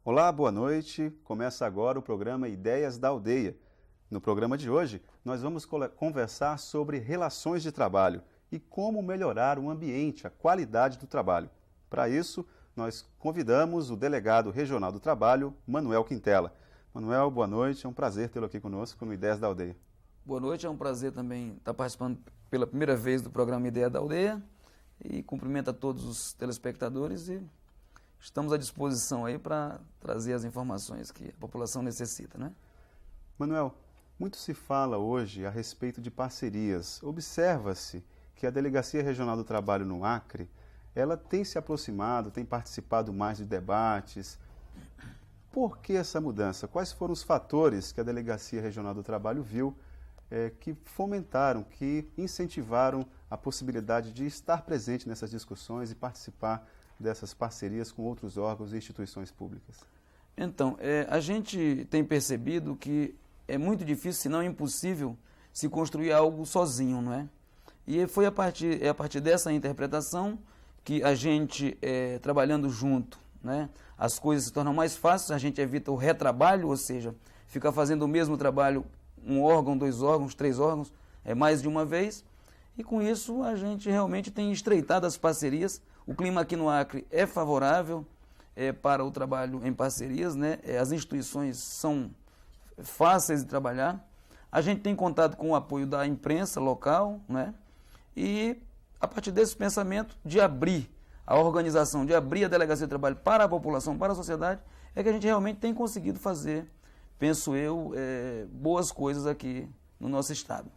Olá, boa noite. Começa agora o programa Ideias da Aldeia. No programa de hoje, nós vamos conversar sobre relações de trabalho e como melhorar o ambiente, a qualidade do trabalho. Para isso, nós convidamos o delegado regional do trabalho, Manuel Quintela. Manuel, boa noite. É um prazer tê-lo aqui conosco no Ideias da Aldeia. Boa noite, é um prazer também estar participando pela primeira vez do programa Ideias da Aldeia e cumprimento a todos os telespectadores e estamos à disposição aí para trazer as informações que a população necessita, né? Manuel, muito se fala hoje a respeito de parcerias. Observa-se que a Delegacia Regional do Trabalho no Acre, ela tem se aproximado, tem participado mais de debates. Por que essa mudança? Quais foram os fatores que a Delegacia Regional do Trabalho viu que fomentaram, que incentivaram a possibilidade de estar presente nessas discussões e participar dessas parcerias com outros órgãos e instituições públicas? Então, a gente tem percebido que é muito difícil, se não impossível, se construir algo sozinho, não é? E foi a partir dessa interpretação que a gente, trabalhando junto, né, as coisas se tornam mais fáceis, a gente evita o retrabalho, ou seja, fica fazendo o mesmo trabalho, um órgão, 2 órgãos, 3 órgãos, mais de uma vez, e com isso a gente realmente tem estreitado as parcerias. O clima aqui no Acre é favorável para o trabalho em parcerias, né? As instituições são fáceis de trabalhar, a gente tem contado com o apoio da imprensa local, né? E a partir desse pensamento de abrir a organização, de abrir a Delegacia de Trabalho para a população, para a sociedade, é que a gente realmente tem conseguido fazer, penso eu, boas coisas aqui no nosso estado.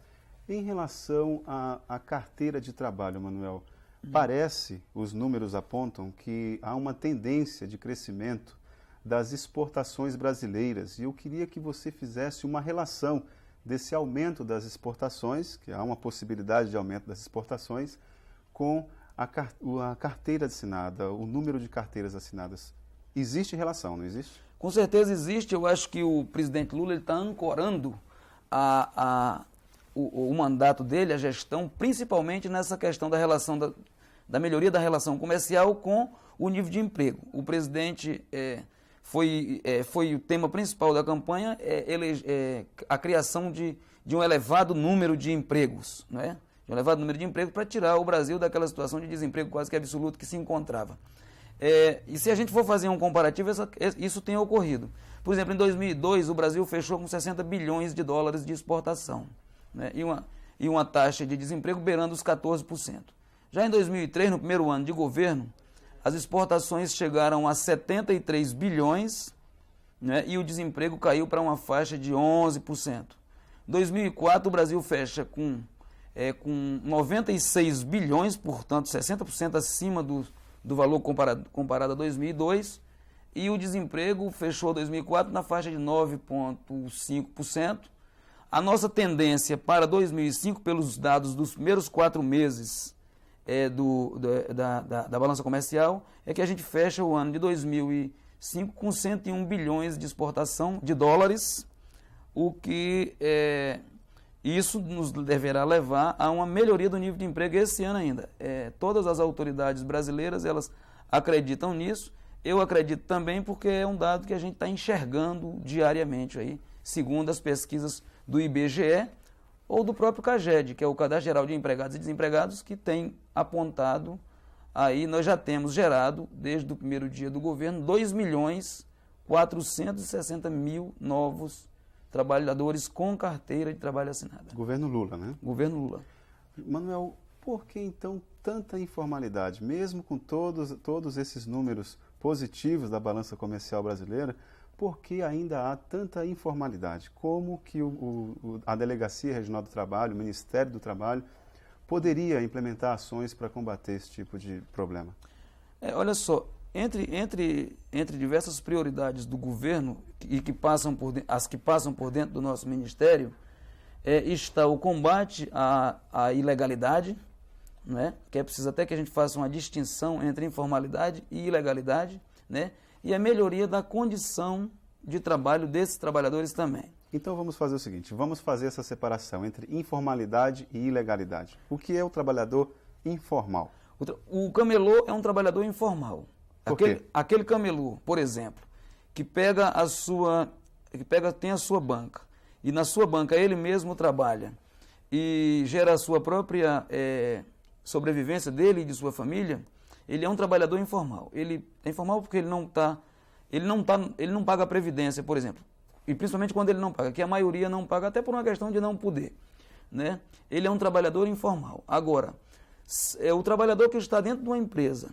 Em relação à carteira de trabalho, Manuel, parece, os números apontam, que há uma tendência de crescimento das exportações brasileiras. E eu queria que você fizesse uma relação desse aumento das exportações, que há uma possibilidade de aumento das exportações, com a carteira assinada, o número de carteiras assinadas. Existe relação, não existe? Com certeza existe. Eu acho que o presidente Lula está ancorando o mandato dele, a gestão, principalmente nessa questão da relação da melhoria da relação comercial com o nível de emprego. O presidente foi o tema principal da campanha, a criação de um elevado número de empregos, não é? De um elevado número de empregos para tirar o Brasil daquela situação de desemprego quase que absoluto que se encontrava. E se a gente for fazer um comparativo, isso tem ocorrido. Por exemplo, em 2002, o Brasil fechou com 60 bilhões de dólares de exportação, né? E uma taxa de desemprego beirando os 14%. Já em 2003, no primeiro ano de governo, as exportações chegaram a 73 bilhões, né, e o desemprego caiu para uma faixa de 11%. Em 2004, o Brasil fecha com 96 bilhões, portanto 60% acima do valor comparado a 2002, e o desemprego fechou 2004 na faixa de 9,5%. A nossa tendência para 2005, pelos dados dos primeiros 4 meses da balança comercial, é que a gente fecha o ano de 2005 com 101 bilhões de exportação de dólares, o que isso nos deverá levar a uma melhoria do nível de emprego esse ano ainda. Todas as autoridades brasileiras, elas acreditam nisso, eu acredito também porque é um dado que a gente está enxergando diariamente, aí, segundo as pesquisas do IBGE, ou do próprio CAGED, que é o Cadastro Geral de Empregados e Desempregados, que tem apontado, aí nós já temos gerado, desde o primeiro dia do governo, 2.460.000 novos trabalhadores com carteira de trabalho assinada. Governo Lula, né? Governo Lula. Manuel, por que então tanta informalidade? Mesmo com todos esses números positivos da balança comercial brasileira, por que ainda há tanta informalidade? Como que a Delegacia Regional do Trabalho, o Ministério do Trabalho, poderia implementar ações para combater esse tipo de problema? Olha só, entre diversas prioridades do governo e as que passam por dentro do nosso ministério, está o combate à ilegalidade, né? Que é preciso até que a gente faça uma distinção entre informalidade e ilegalidade, né? E a melhoria da condição de trabalho desses trabalhadores também. Então vamos fazer o seguinte, vamos fazer essa separação entre informalidade e ilegalidade. O que é o trabalhador informal? O camelô é um trabalhador informal. Por quê? Aquele camelô, por exemplo, tem a sua banca, e na sua banca ele mesmo trabalha e gera a sua própria sobrevivência dele e de sua família, ele é um trabalhador informal. Ele é informal porque ele não paga a previdência, por exemplo. E principalmente quando ele não paga, que a maioria não paga, até por uma questão de não poder, né? Ele é um trabalhador informal. Agora, o trabalhador que está dentro de uma empresa,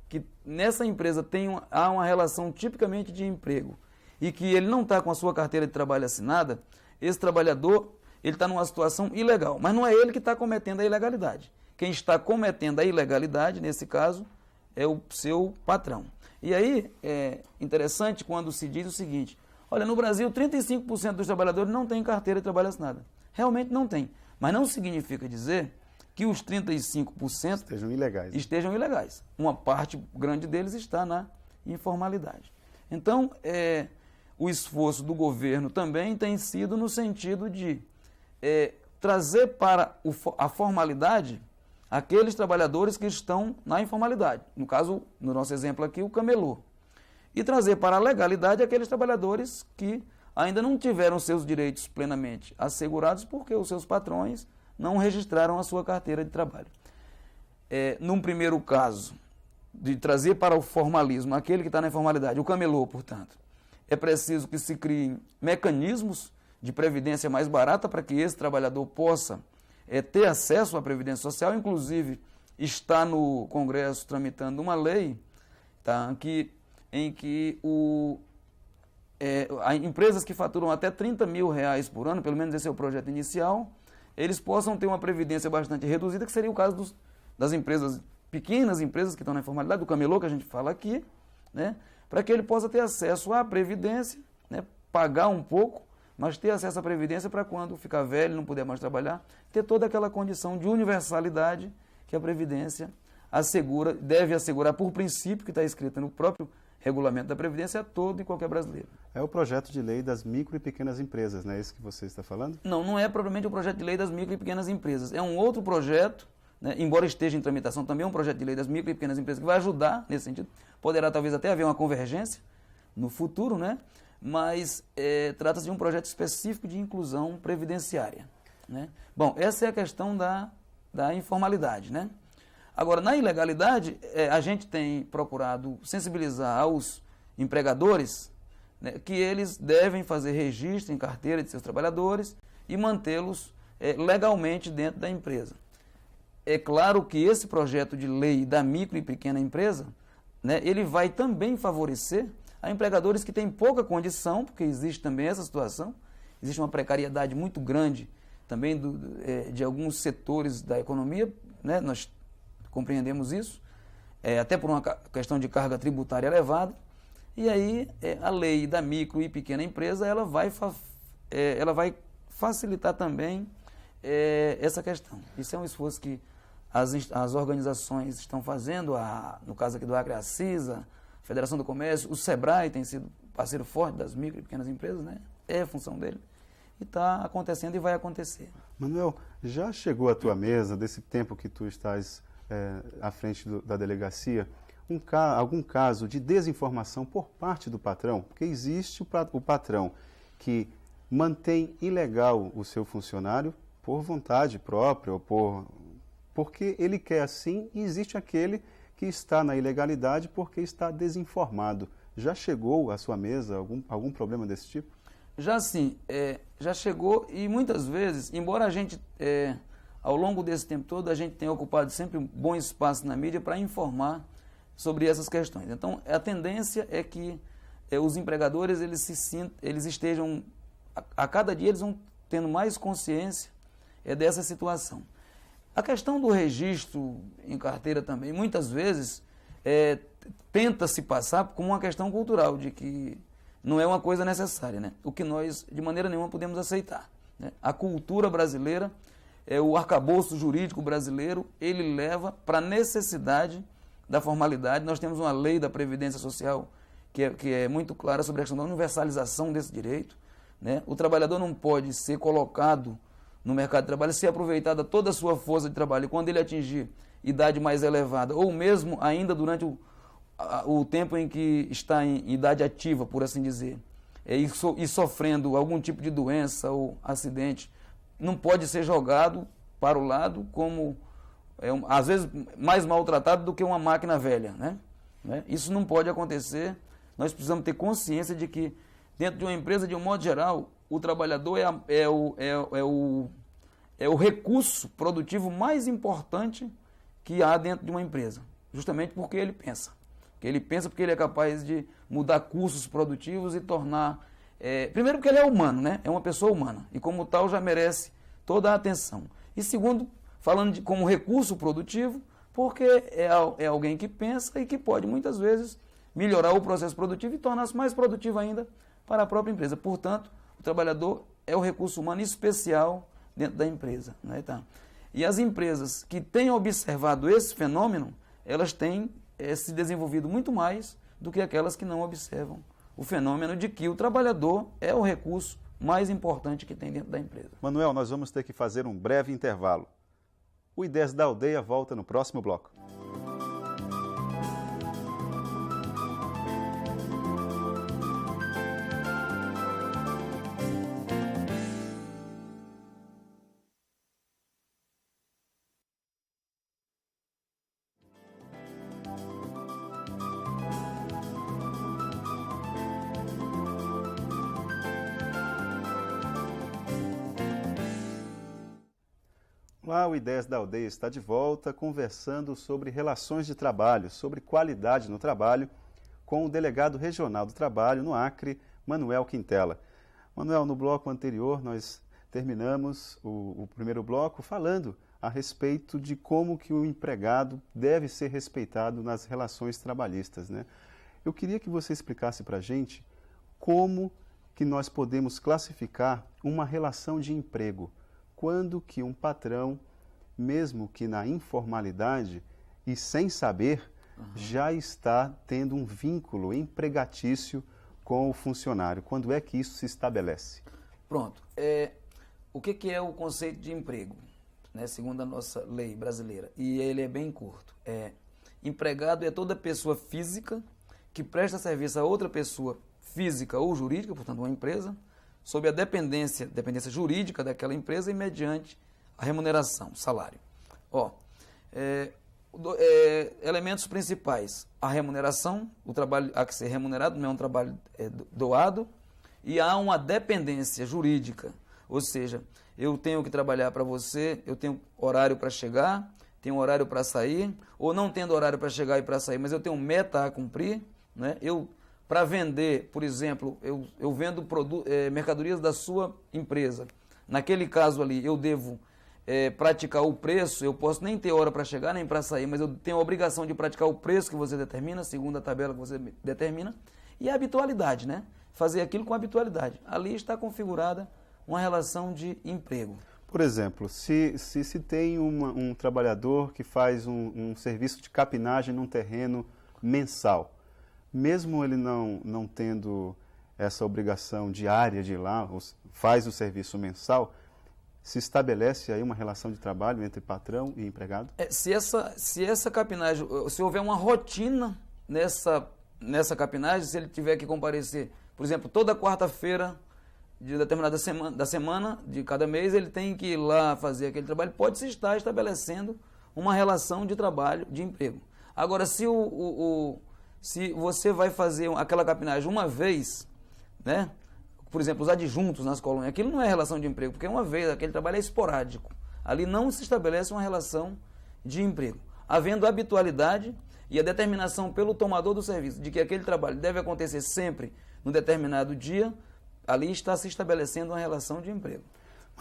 que nessa empresa há uma relação tipicamente de emprego, e que ele não está com a sua carteira de trabalho assinada, esse trabalhador ele está numa situação ilegal. Mas não é ele que está cometendo a ilegalidade. Quem está cometendo a ilegalidade, nesse caso, é o seu patrão. E aí é interessante quando se diz o seguinte: olha, no Brasil 35% dos trabalhadores não têm carteira de trabalho assinada. Realmente não tem. Mas não significa dizer que os 35% estejam ilegais. Uma parte grande deles está na informalidade. Então, o esforço do governo também tem sido no sentido de trazer para a formalidade aqueles trabalhadores que estão na informalidade. No caso, no nosso exemplo aqui, o camelô. E trazer para a legalidade aqueles trabalhadores que ainda não tiveram seus direitos plenamente assegurados porque os seus patrões não registraram a sua carteira de trabalho. Num primeiro caso, de trazer para o formalismo aquele que está na informalidade, o camelô, portanto, é preciso que se criem mecanismos de previdência mais barata para que esse trabalhador possa ter acesso à Previdência Social. Inclusive, está no Congresso tramitando uma lei, tá, em que empresas que faturam até R$30 mil por ano, pelo menos esse é o projeto inicial, eles possam ter uma previdência bastante reduzida, que seria o caso das empresas, pequenas empresas que estão na informalidade, do camelô que a gente fala aqui, né, para que ele possa ter acesso à previdência, né, pagar um pouco, mas ter acesso à previdência para quando ficar velho, não puder mais trabalhar, ter toda aquela condição de universalidade que a previdência assegura, deve assegurar por princípio que está escrito no próprio regulamento da previdência a todo e qualquer brasileiro. É o projeto de lei das micro e pequenas empresas, não é esse que você está falando? Não, não é propriamente o projeto de lei das micro e pequenas empresas. É um outro projeto, né, embora esteja em tramitação, também é um projeto de lei das micro e pequenas empresas que vai ajudar nesse sentido. Poderá talvez até haver uma convergência no futuro, né? Mas trata-se de um projeto específico de inclusão previdenciária, né? Bom, essa é a questão da informalidade, né? Agora, na ilegalidade, a gente tem procurado sensibilizar aos empregadores, né, que eles devem fazer registro em carteira de seus trabalhadores e mantê-los legalmente dentro da empresa. É claro que esse projeto de lei da micro e pequena empresa, né, ele vai também favorecer a empregadores que têm pouca condição, porque existe também essa situação, existe uma precariedade muito grande também de alguns setores da economia, né, nós compreendemos isso, até por uma questão de carga tributária elevada, e aí a lei da micro e pequena empresa ela vai facilitar também essa questão. Isso é um esforço que as organizações estão fazendo, no caso aqui do Acre, a CISA, a Federação do Comércio, o SEBRAE tem sido parceiro forte das micro e pequenas empresas, né? É a função dele. E está acontecendo e vai acontecer. Manuel, já chegou à tua mesa, desse tempo que tu estás à frente da delegacia, algum caso de desinformação por parte do patrão? Porque existe o patrão que mantém ilegal o seu funcionário por vontade própria, ou porque ele quer assim, e existe aquele que está na ilegalidade porque está desinformado. Já chegou à sua mesa algum problema desse tipo? Já sim, já chegou, e muitas vezes, embora a gente, ao longo desse tempo todo, a gente tenha ocupado sempre um bom espaço na mídia para informar sobre essas questões. Então, a tendência é que os empregadores eles estejam, a cada dia eles vão tendo mais consciência dessa situação. A questão do registro em carteira também, muitas vezes, tenta-se passar como uma questão cultural, de que não é uma coisa necessária, né? O que nós, de maneira nenhuma, podemos aceitar, né? A cultura brasileira, o arcabouço jurídico brasileiro, ele leva para a necessidade da formalidade. Nós temos uma lei da Previdência Social que é muito clara sobre a questão da universalização desse direito, né? O trabalhador não pode ser colocado no mercado de trabalho, ser aproveitada toda a sua força de trabalho, e quando ele atingir idade mais elevada, ou mesmo ainda durante o tempo em que está em idade ativa, por assim dizer, e sofrendo algum tipo de doença ou acidente, não pode ser jogado para o lado como, às vezes, mais maltratado do que uma máquina velha, né? Isso não pode acontecer. Nós precisamos ter consciência de que, dentro de uma empresa, de um modo geral, o trabalhador é o recurso produtivo mais importante que há dentro de uma empresa, justamente porque ele pensa. Porque ele é capaz de mudar cursos produtivos e tornar... primeiro porque ele é humano, né? É uma pessoa humana, e como tal já merece toda a atenção. E segundo, falando como recurso produtivo, porque é alguém que pensa e que pode, muitas vezes, melhorar o processo produtivo e tornar-se mais produtivo ainda para a própria empresa. Portanto, o trabalhador é o recurso humano especial dentro da empresa. Né? Tá. E as empresas que têm observado esse fenômeno, elas têm se desenvolvido muito mais do que aquelas que não observam o fenômeno de que o trabalhador é o recurso mais importante que tem dentro da empresa. Manuel, nós vamos ter que fazer um breve intervalo. O Ideias da Aldeia volta no próximo bloco. Olá, o Ideias da Aldeia está de volta conversando sobre relações de trabalho, sobre qualidade no trabalho, com o delegado regional do trabalho no Acre, Manuel Quintela. Manuel, no bloco anterior nós terminamos o primeiro bloco falando a respeito de como que o empregado deve ser respeitado nas relações trabalhistas, né? Eu queria que você explicasse para a gente como que nós podemos classificar uma relação de emprego. Quando que um patrão, mesmo que na informalidade e sem saber, já está tendo um vínculo empregatício com o funcionário? Quando é que isso se estabelece? Pronto. O que é o conceito de emprego, né, segundo a nossa lei brasileira? E ele é bem curto. Empregado é toda pessoa física que presta serviço a outra pessoa física ou jurídica, portanto uma empresa, sob a dependência jurídica daquela empresa e mediante a remuneração, salário. Elementos principais: a remuneração, o trabalho há que ser remunerado, não é um trabalho doado, e há uma dependência jurídica, ou seja, eu tenho que trabalhar para você, eu tenho horário para chegar, tenho horário para sair, ou não tendo horário para chegar e para sair, mas eu tenho meta a cumprir, né? Para vender, por exemplo, eu vendo mercadorias da sua empresa. Naquele caso ali, eu devo praticar o preço, eu posso nem ter hora para chegar nem para sair, mas eu tenho a obrigação de praticar o preço que você determina, segundo a tabela que você determina, e a habitualidade, né? Fazer aquilo com habitualidade. Ali está configurada uma relação de emprego. Por exemplo, se tem um trabalhador que faz um serviço de capinagem num terreno mensal, mesmo ele não tendo essa obrigação diária de ir lá, faz o serviço mensal, se estabelece aí uma relação de trabalho entre patrão e empregado? Se essa capinagem, se houver uma rotina nessa capinagem, se ele tiver que comparecer, por exemplo, toda quarta-feira de determinada semana, de cada mês, ele tem que ir lá fazer aquele trabalho, pode-se estar estabelecendo uma relação de trabalho, de emprego. Agora, se você vai fazer aquela capinagem uma vez, né? Por exemplo, os adjuntos nas colônias, aquilo não é relação de emprego, porque uma vez aquele trabalho é esporádico. Ali não se estabelece uma relação de emprego. Havendo habitualidade e a determinação pelo tomador do serviço de que aquele trabalho deve acontecer sempre num determinado dia, ali está se estabelecendo uma relação de emprego.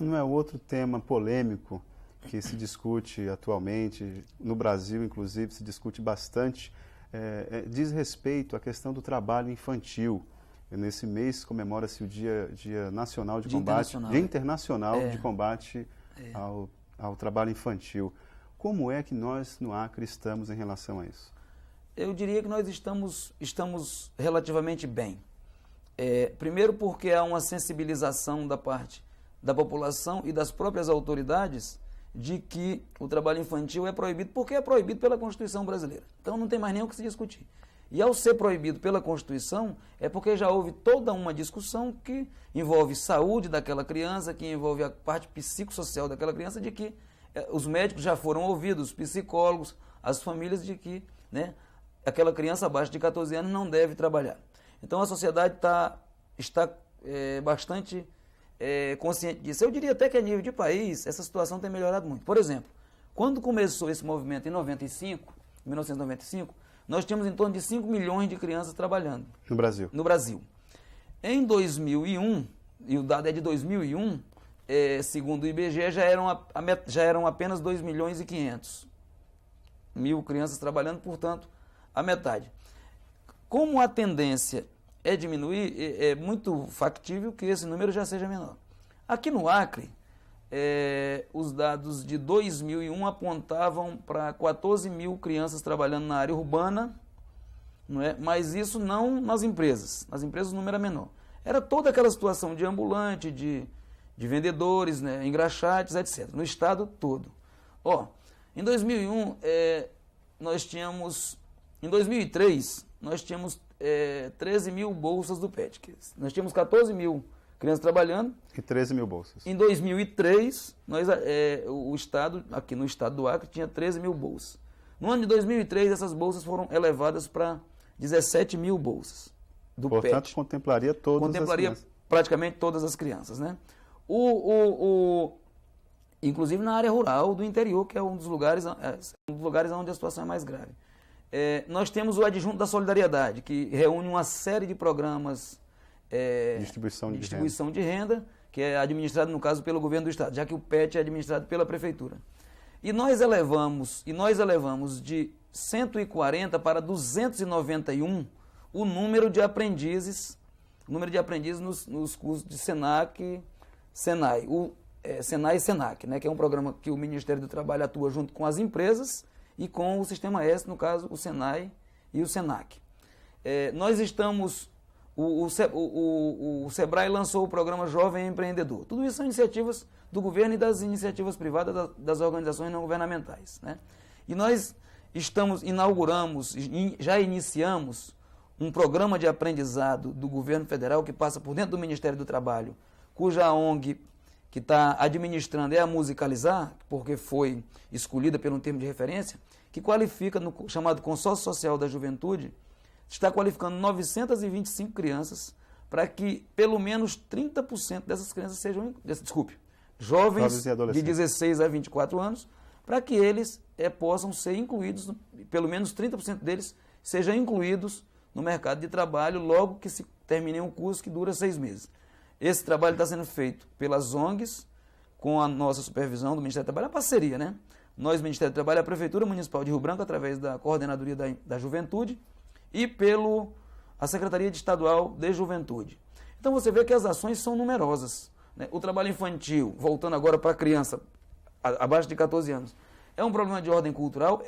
Não é outro tema polêmico que se discute atualmente, no Brasil inclusive se discute bastante, diz respeito à questão do trabalho infantil. Nesse mês comemora-se o Dia Nacional de Combate, Dia Internacional de Combate ao Trabalho Infantil. Como é que nós no Acre estamos em relação a isso? Eu diria que nós estamos relativamente bem. Primeiro porque há uma sensibilização da parte da população e das próprias autoridades de que o trabalho infantil é proibido, porque é proibido pela Constituição brasileira. Então não tem mais nem o que se discutir. E ao ser proibido pela Constituição, é porque já houve toda uma discussão que envolve saúde daquela criança, que envolve a parte psicossocial daquela criança, de que os médicos já foram ouvidos, os psicólogos, as famílias, de que, né, aquela criança abaixo de 14 anos não deve trabalhar. Então a sociedade está bastante consciente disso. Eu diria até que a nível de país, essa situação tem melhorado muito. Por exemplo, quando começou esse movimento em 1995, nós tínhamos em torno de 5 milhões de crianças trabalhando. No Brasil. Em 2001, e o dado é de 2001, segundo o IBGE, já eram apenas 2 milhões e 500 mil crianças trabalhando, portanto, a metade. Como a tendência é diminuir, é muito factível que esse número já seja menor. Aqui no Acre, os dados de 2001 apontavam para 14 mil crianças trabalhando na área urbana, não é? Mas isso não nas empresas. Nas empresas o número era menor. Era toda aquela situação de ambulante, de vendedores, né, engraxates, etc. No estado todo. Em 2001, nós tínhamos... Em 2003, nós tínhamos 13 mil bolsas do PET. Nós tínhamos 14 mil crianças trabalhando. E 13 mil bolsas. Em 2003, o Estado, aqui no estado do Acre, tinha 13 mil bolsas. No ano de 2003, essas bolsas foram elevadas para 17 mil bolsas do PET. Portanto, contemplaria todas as crianças. Praticamente todas as crianças, né? Inclusive na área rural do interior, que é um dos lugares onde a situação é mais grave. Nós temos o Adjunto da Solidariedade, que reúne uma série de programas de distribuição de renda, que é administrado, no caso, pelo governo do estado, já que o PET é administrado pela prefeitura. E nós elevamos de 140 para 291 o número de aprendizes nos cursos de SENAC, SENAI, SENAI e SENAC, né, que é um programa que o Ministério do Trabalho atua junto com as empresas e com o Sistema S, no caso, o SENAI e o SENAC. Nós estamos... O SEBRAE lançou o programa Jovem Empreendedor. Tudo isso são iniciativas do governo e das iniciativas privadas das organizações não governamentais, né? E nós já iniciamos um programa de aprendizado do governo federal que passa por dentro do Ministério do Trabalho, cuja ONG que está administrando é a Musicalizar, porque foi escolhida pelo termo de referência, que qualifica no chamado Consórcio Social da Juventude, está qualificando 925 crianças para que pelo menos 30% dessas crianças sejam, jovens de 16 a 24 anos, para que eles possam ser incluídos, pelo menos 30% deles sejam incluídos no mercado de trabalho logo que se termine um curso que dura 6 meses. Esse trabalho está sendo feito pelas ONGs, com a nossa supervisão do Ministério do Trabalho, a parceria, né? Nós, Ministério do Trabalho, a Prefeitura Municipal de Rio Branco, através da Coordenadoria da Juventude, e a Secretaria Estadual de Juventude. Então você vê que as ações são numerosas, né? O trabalho infantil, voltando agora para a criança abaixo de 14 anos, é um problema de ordem cultural?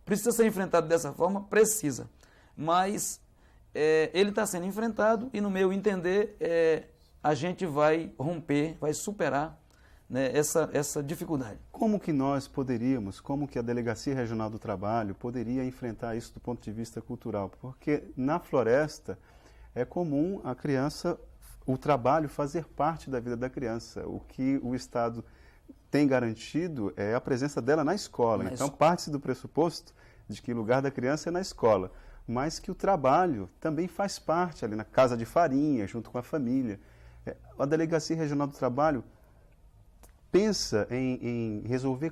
Precisa ser enfrentado dessa forma? Precisa. Mas ele está sendo enfrentado e, no meu entender, a gente vai romper, vai superar, né, essa dificuldade. Como que a Delegacia Regional do Trabalho poderia enfrentar isso do ponto de vista cultural? Porque na floresta é comum o trabalho fazer parte da vida da criança. O que o Estado tem garantido é a presença dela na escola. Então parte-se do pressuposto de que o lugar da criança é na escola, mas que o trabalho também faz parte ali na casa de farinha, junto com a família. A Delegacia Regional do Trabalho pensa em resolver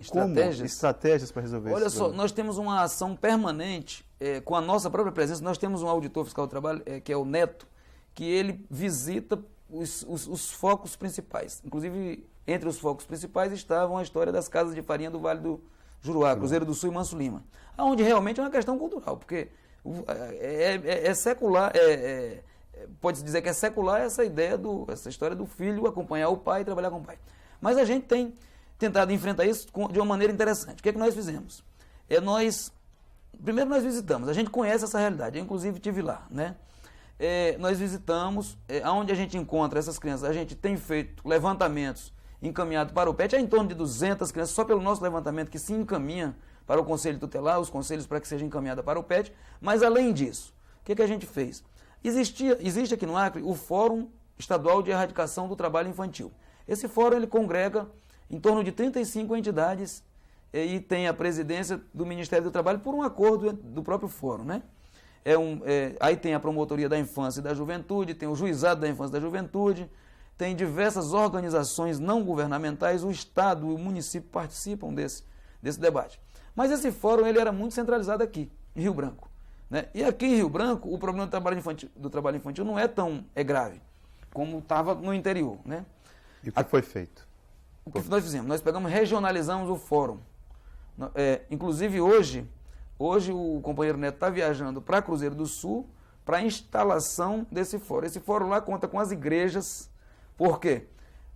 estratégias para resolver isso? Olha só, nós temos uma ação permanente, com a nossa própria presença. Nós temos um auditor fiscal do trabalho, que é o Neto, que ele visita os focos principais. Inclusive, entre os focos principais estavam a história das casas de farinha do Vale do Juruá, Cruzeiro do Sul e Manso Lima, onde realmente é uma questão cultural, porque é secular, pode-se dizer que é secular essa história do filho acompanhar o pai e trabalhar com o pai. Mas a gente tem tentado enfrentar isso de uma maneira interessante. O que é que nós fizemos? Primeiro nós visitamos, a gente conhece essa realidade, eu inclusive estive lá, né? Nós visitamos, onde a gente encontra essas crianças, a gente tem feito levantamentos encaminhados para o PET, em torno de 200 crianças, só pelo nosso levantamento, que se encaminha para o Conselho Tutelar, os conselhos para que seja encaminhada para o PET, mas além disso, que a gente fez? Existe aqui no Acre o Fórum Estadual de Erradicação do Trabalho Infantil. Esse fórum ele congrega em torno de 35 entidades e tem a presidência do Ministério do Trabalho por um acordo do próprio fórum, né? Aí tem a Promotoria da Infância e da Juventude, tem o Juizado da Infância e da Juventude, tem diversas organizações não governamentais, o Estado e o município participam desse debate. Mas esse fórum ele era muito centralizado aqui, em Rio Branco, né? E aqui em Rio Branco, o problema do trabalho infantil não é tão grave como estava no interior, né? E o que foi feito? O que nós fizemos? Nós pegamos, regionalizamos o fórum. Inclusive hoje o companheiro Neto está viajando para Cruzeiro do Sul para a instalação desse fórum. Esse fórum lá conta com as igrejas, por quê?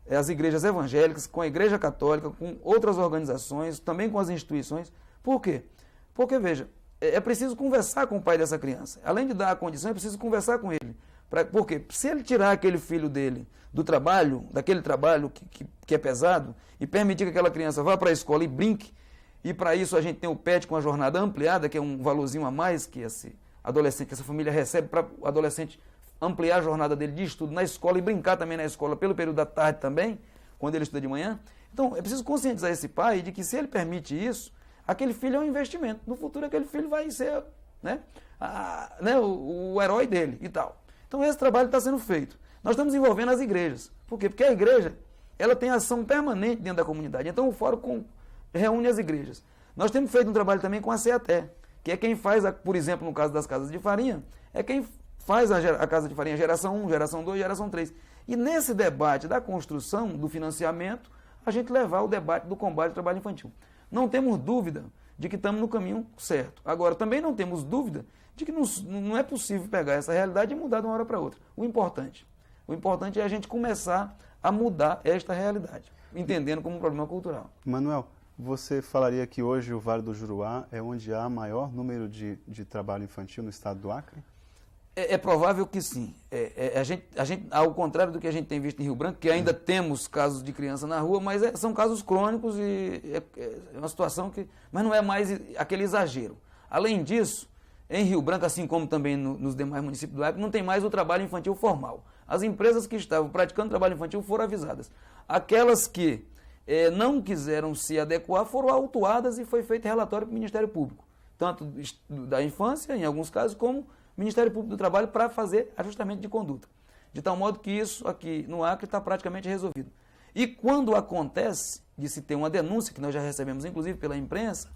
As igrejas evangélicas, com a Igreja Católica, com outras organizações, também com as instituições. Por quê? Porque, veja, é preciso conversar com o pai dessa criança. Além de dar a condição, é preciso conversar com ele. Por quê? Se ele tirar aquele filho dele do trabalho, daquele trabalho que é pesado, e permitir que aquela criança vá para a escola e brinque, e para isso a gente tem o PET com a jornada ampliada, que é um valorzinho a mais que esse adolescente, que essa família recebe para o adolescente ampliar a jornada dele de estudo na escola e brincar também na escola pelo período da tarde também, quando ele estuda de manhã. Então, é preciso conscientizar esse pai de que se ele permite isso, aquele filho é um investimento. No futuro, aquele filho vai ser o herói dele e tal. Então, esse trabalho está sendo feito. Nós estamos envolvendo as igrejas. Por quê? Porque a igreja ela tem ação permanente dentro da comunidade. Então, o fórum reúne as igrejas. Nós temos feito um trabalho também com a CEATE, que é quem faz, por exemplo, no caso das casas de farinha, é quem faz a casa de farinha geração 1, geração 2, geração 3. E nesse debate da construção, do financiamento, a gente levar o debate do combate ao trabalho infantil. Não temos dúvida de que estamos no caminho certo. Agora, também não temos dúvida de que não é possível pegar essa realidade e mudar de uma hora para outra. O importante é a gente começar a mudar esta realidade, entendendo como um problema cultural. Manuel, você falaria que hoje o Vale do Juruá é onde há maior número de trabalho infantil no estado do Acre? É provável que sim. A gente, ao contrário do que a gente tem visto em Rio Branco, que ainda temos casos de criança na rua, mas são casos crônicos e é uma situação que... Mas não é mais aquele exagero. Além disso, em Rio Branco, assim como também nos demais municípios do Acre, não tem mais o trabalho infantil formal. As empresas que estavam praticando trabalho infantil foram avisadas. Aquelas que não quiseram se adequar foram autuadas e foi feito relatório para o Ministério Público, tanto da infância, em alguns casos, como Ministério Público do Trabalho para fazer ajustamento de conduta. De tal modo que isso aqui no Acre está praticamente resolvido. E quando acontece de se ter uma denúncia, que nós já recebemos inclusive pela imprensa,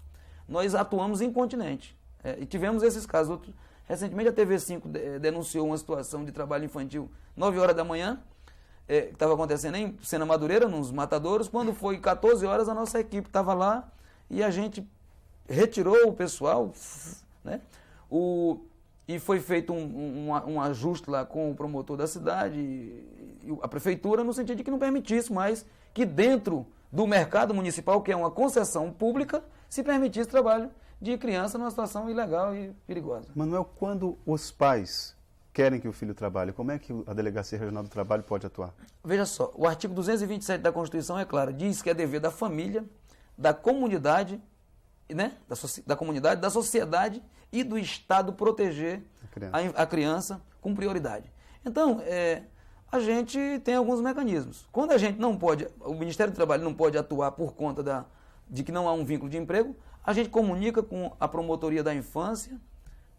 nós atuamos incontinente. E tivemos esses casos. Recentemente a TV5 denunciou uma situação de trabalho infantil 9 horas da manhã, que estava acontecendo em Sena Madureira, nos matadouros. Quando foi 14 horas, a nossa equipe estava lá e a gente retirou o pessoal, né? E foi feito um ajuste lá com o promotor da cidade e a prefeitura, no sentido de que não permitisse mais que dentro do mercado municipal, que é uma concessão pública, se permitisse trabalho de criança numa situação ilegal e perigosa. Manuel, quando os pais querem que o filho trabalhe, como é que a Delegacia Regional do Trabalho pode atuar? Veja só, o artigo 227 da Constituição é claro, diz que é dever da família, da comunidade, né, da comunidade, da sociedade e do Estado proteger a criança com prioridade. Então, a gente tem alguns mecanismos. Quando a gente não pode, o Ministério do Trabalho não pode atuar por conta de que não há um vínculo de emprego, a gente comunica com a Promotoria da Infância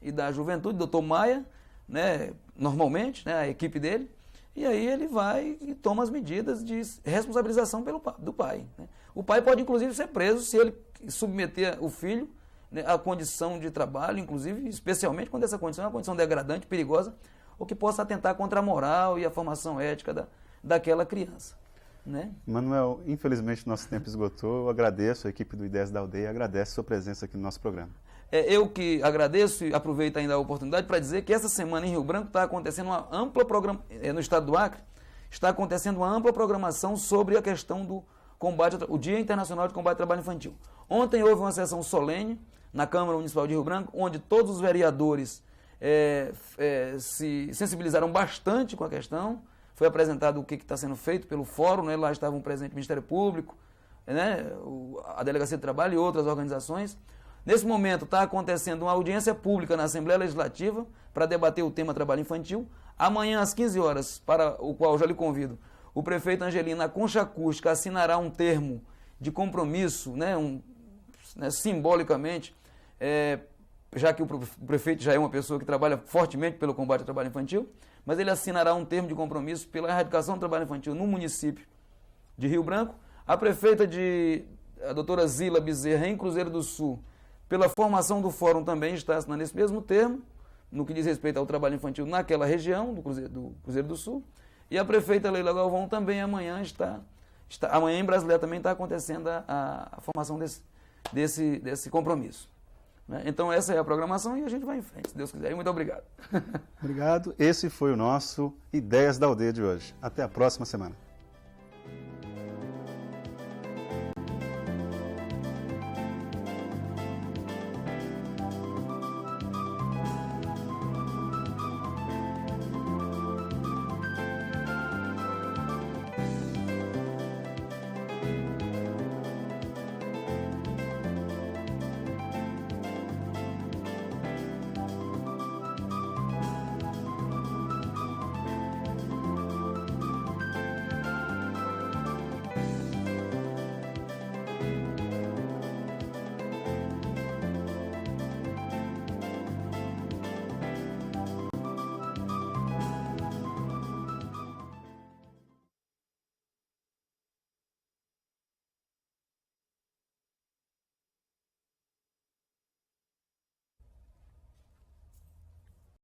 e da Juventude, doutor Maia, né, normalmente, né, a equipe dele, e aí ele vai e toma as medidas de responsabilização do pai, né. O pai pode, inclusive, ser preso se ele submeter o filho, né, à condição de trabalho, inclusive, especialmente quando essa condição é uma condição degradante, perigosa, ou que possa atentar contra a moral e a formação ética daquela criança, né? Manuel, infelizmente nosso tempo esgotou. Eu agradeço a equipe do Ideias da Aldeia, agradeço a sua presença aqui no nosso programa. Eu que agradeço e aproveito ainda a oportunidade para dizer que essa semana em Rio Branco está acontecendo uma ampla no estado do Acre, está acontecendo uma ampla programação sobre a questão do combate, o Dia Internacional de Combate ao Trabalho Infantil. Ontem houve uma sessão solene na Câmara Municipal de Rio Branco, onde todos os vereadores se sensibilizaram bastante com a questão. Foi apresentado o que está sendo feito pelo fórum, né? Lá estavam presentes o Ministério Público, né? A Delegacia de Trabalho e outras organizações. Nesse momento está acontecendo uma audiência pública na Assembleia Legislativa para debater o tema trabalho infantil. Amanhã, às 15 horas, para o qual já lhe convido, o prefeito Angelino, na Concha Acústica, assinará um termo de compromisso, simbolicamente, já que o prefeito já é uma pessoa que trabalha fortemente pelo combate ao trabalho infantil, mas ele assinará um termo de compromisso pela erradicação do trabalho infantil no município de Rio Branco. A prefeita a doutora Zila Bezerra, em Cruzeiro do Sul, pela formação do fórum também está assinando esse mesmo termo, no que diz respeito ao trabalho infantil naquela região do Cruzeiro do Sul. E a prefeita Leila Galvão também amanhã amanhã em Brasília também está acontecendo a formação desse compromisso. Né? Então essa é a programação e a gente vai em frente, se Deus quiser. E muito obrigado. Obrigado. Esse foi o nosso Ideias da Aldeia de hoje. Até a próxima semana.